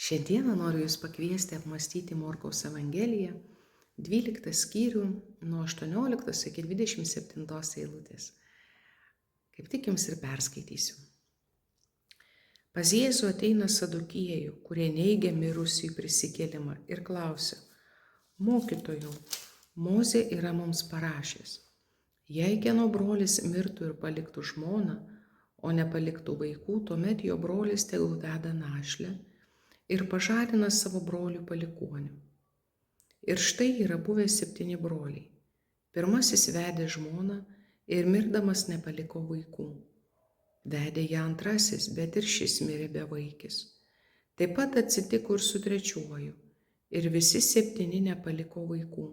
Šiandieną noriu Jūs pakviesti apmąstyti Morkaus Evangeliją, 12 skyrių nuo 18 iki 27 eilutės. Kaip tik Jums ir perskaitysiu. Pas Jėzų ateina sadukiejų, kurie neigia mirusiųjų prisikėlimą ir klausia: Mokytojau, Mozė yra mums parašęs, jei kieno brolis mirtų ir paliktų žmoną, o nepaliktų vaikų, tuomet jo brolis tegul veda našlę ir pažadina savo brolių palikuonių. Ir štai yra buvę 7 broliai. Pirmasis vedė žmoną ir mirdamas nepaliko vaikų. Vedė ją antrasis, bet ir šis mirė bevaikis. Taip pat atsitiko ir su trečiuoju, ir visi 7 nepaliko vaikų.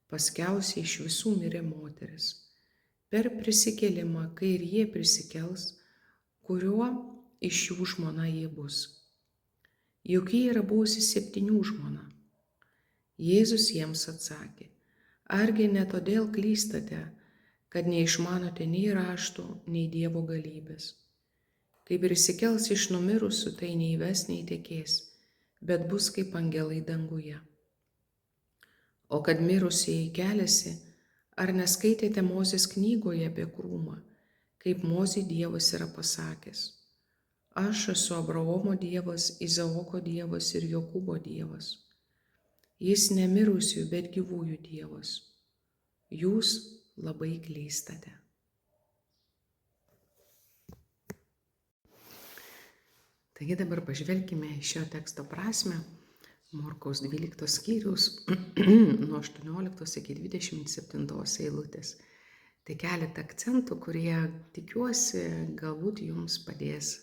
Paskiausiai iš visų mirė moteris. Per prisikėlimą, kai ir jie prisikels, kuriuo iš jų žmona jie bus. Juk jie yra buvusi 7 žmona. Jėzus jiems atsakė: argi ne todėl klystate, kad neišmanote nei raštų, nei Dievo galybės. Kai prisikels iš numirusių, tai nei ves, nei tekės, bet bus kaip angelai danguje. O kad mirusieji keliasi, ar neskaitėte Mozės knygoje apie krūmą, kaip Mozei Dievas yra pasakęs: aš esu Abraomo Dievas, Izaoko Dievas ir Jokūbo Dievas. Jis ne mirusiųjų, bet gyvųjų Dievas. Jūs labai klystate. Taigi dabar pažvelkime į šio teksto prasme, Morkaus 12 skyriaus nuo 18 iki 27 eilutės. Tai keletą akcentų, kurie, tikiuosi, galbūt jums padės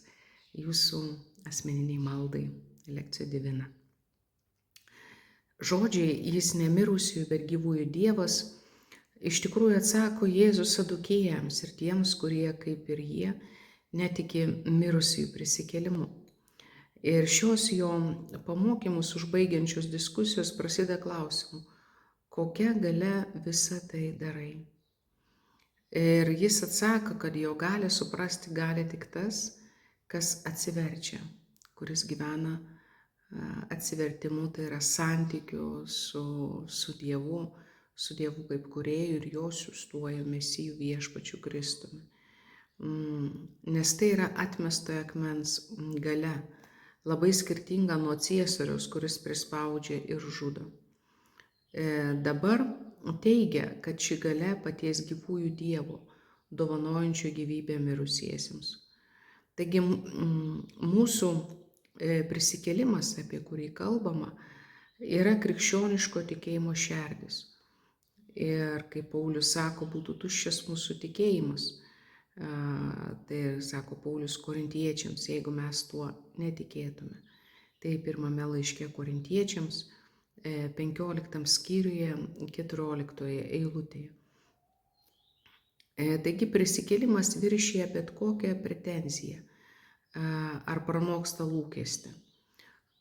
jūsų asmeniniai maldai lekcija divina. Žodžiai jis ne mirusiųjų, bet gyvųjų Dievas iš tikrųjų atsako Jėzus sadukėjams ir tiems, kurie, kaip ir jie, netiki mirusiųjų prisikėlimu. Ir šios jo pamokymus užbaigiančios diskusijos prasideda klausimu: kokia galia visą tai darai? Ir jis atsako, kad jo galią suprasti gali tik tas, kas atsiverčia, kuris gyvena atsivertimu, tai yra santykiu su Dievu kaip kūrėju ir jo siųstuoju Mesiju viešpačiu Kristumi. Nes tai yra atmestojo akmens galia, labai skirtinga nuo Ciesoriaus, kuris prispaudžia ir žudo. Dabar teigia, kad ši galia paties gyvųjų Dievo, dovanojančio gyvybę mirusiesiems. Taigi mūsų prisikėlimas, apie kurį kalbama, yra krikščioniško tikėjimo šerdis. Ir kaip Paulius sako, būtų tuščias mūsų tikėjimas. Tai sako Paulius korintiečiams, jeigu mes tuo netikėtume. Tai pirmame laiške korintiečiams, 15 skyriuje, 14 eilutėje. Taigi prisikėlimas viršija bet kokią pretenziją ar pranoksta lūkestį.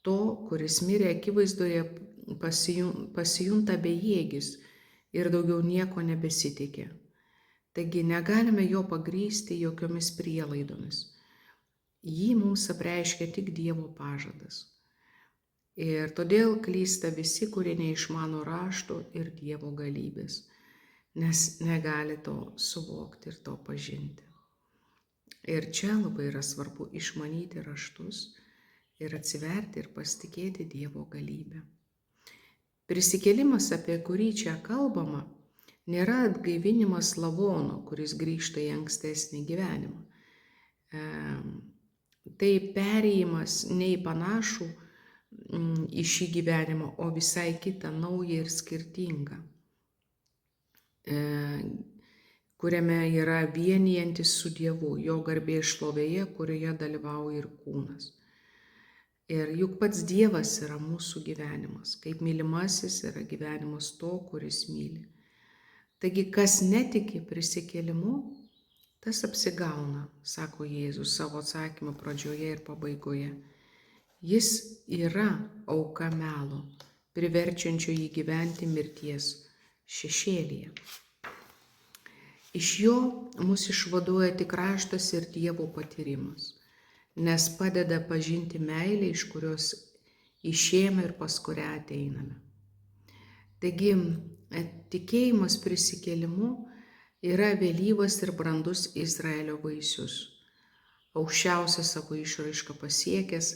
To, kuris mirė akivaizdoje, pasijunta bejėgis ir daugiau nieko nebesitikė. Taigi negalime jo pagrįsti jokiomis prielaidomis. Jį mums apreiškia tik Dievo pažadas. Ir todėl klysta visi, kurie neišmano rašto ir Dievo galybės, nes negali to suvokti ir to pažinti. Ir čia labai yra svarbu išmanyti raštus ir atsiverti ir pasitikėti Dievo galybę. Prisikėlimas, apie kurį čia kalbama, nėra atgaivinimas lavono, kuris grįžta į ankstesnį gyvenimą. Tai perėjimas ne į panašų į šį gyvenimą, o visai kitą, naują ir skirtingą, kuriame yra vienijantis su Dievu, jo garbės šlovėje, kurioje dalyvauja ir kūnas. Ir juk pats Dievas yra mūsų gyvenimas, kaip mylimasis yra gyvenimas to, kuris myli. Taigi, kas netiki prisikėlimu, tas apsigauna, sako Jėzus savo atsakymo pradžioje ir pabaigoje. Jis yra auka melo, priverčiančio jį gyventi mirties šešėlyje. Iš jo mus išvaduoja tik raštas ir Dievo patyrimas. nes padeda pažinti meilę, iš kurios išėjome ir pas kurią ateiname. Taigi, tikėjimas prisikėlimu yra vėlyvas ir brandus Izraelio vaisius, aukščiausią savo išraišką pasiekęs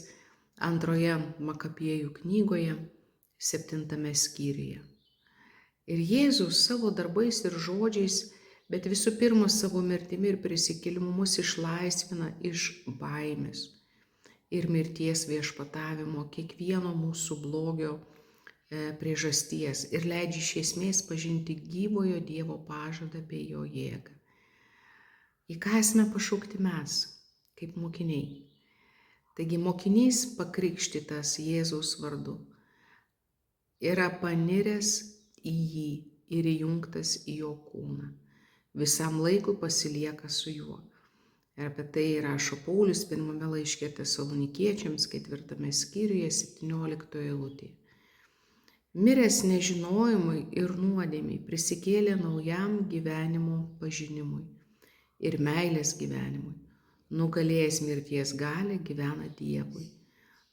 antroje Makabėjų knygoje, 7 skyriuje. Ir Jėzus savo darbais ir žodžiais, bet visų pirma savo mirtimi ir prisikėlimu mus išlaisvina iš baimės ir mirties viešpatavimo, kiekvieno mūsų blogio priežasties ir leidžia iš esmės pažinti gyvojo Dievo pažadą bei jo jėgą. Į ką esame pašaukti mes, kaip mokiniai? Taigi mokinys pakrikštytas Jėzaus vardu yra paniręs į jį ir įjungtas į jo kūną. Visam laikui pasilieka su juo. Ir apie tai rašo Paulius 1 laiške Tesalonikiečiams 4 skyriuje 17 eilutėje. Miręs nežinojimui ir nuodėmei prisikėlė naujam gyvenimo pažinimui ir meilės gyvenimui. Nugalėjęs mirties galią gyvena Dievui.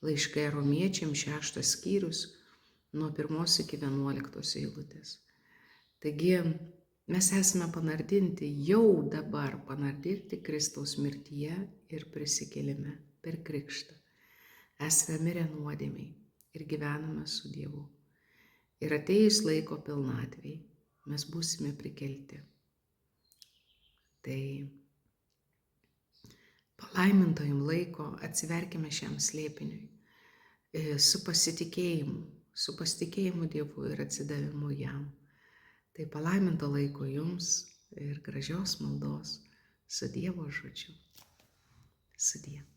Laiškai Romiečiams 6 skyrius nuo 1 iki 11 eilutės. Taigi mes esame panardinti, jau dabar panardinti Kristaus mirtyje ir prisikėlime per krikštą. Esame mirę nuodėmei ir gyvename su Dievu. Ir atėjus laiko pilnatvei mes būsime prikelti. Tai palaiminto jums laiko, atsiverkime šiam slėpiniui su pasitikėjimu Dievu ir atsidavimu jam. Tai palaiminto laiko jums ir gražios maldos su Dievo žodžiu. Sudie.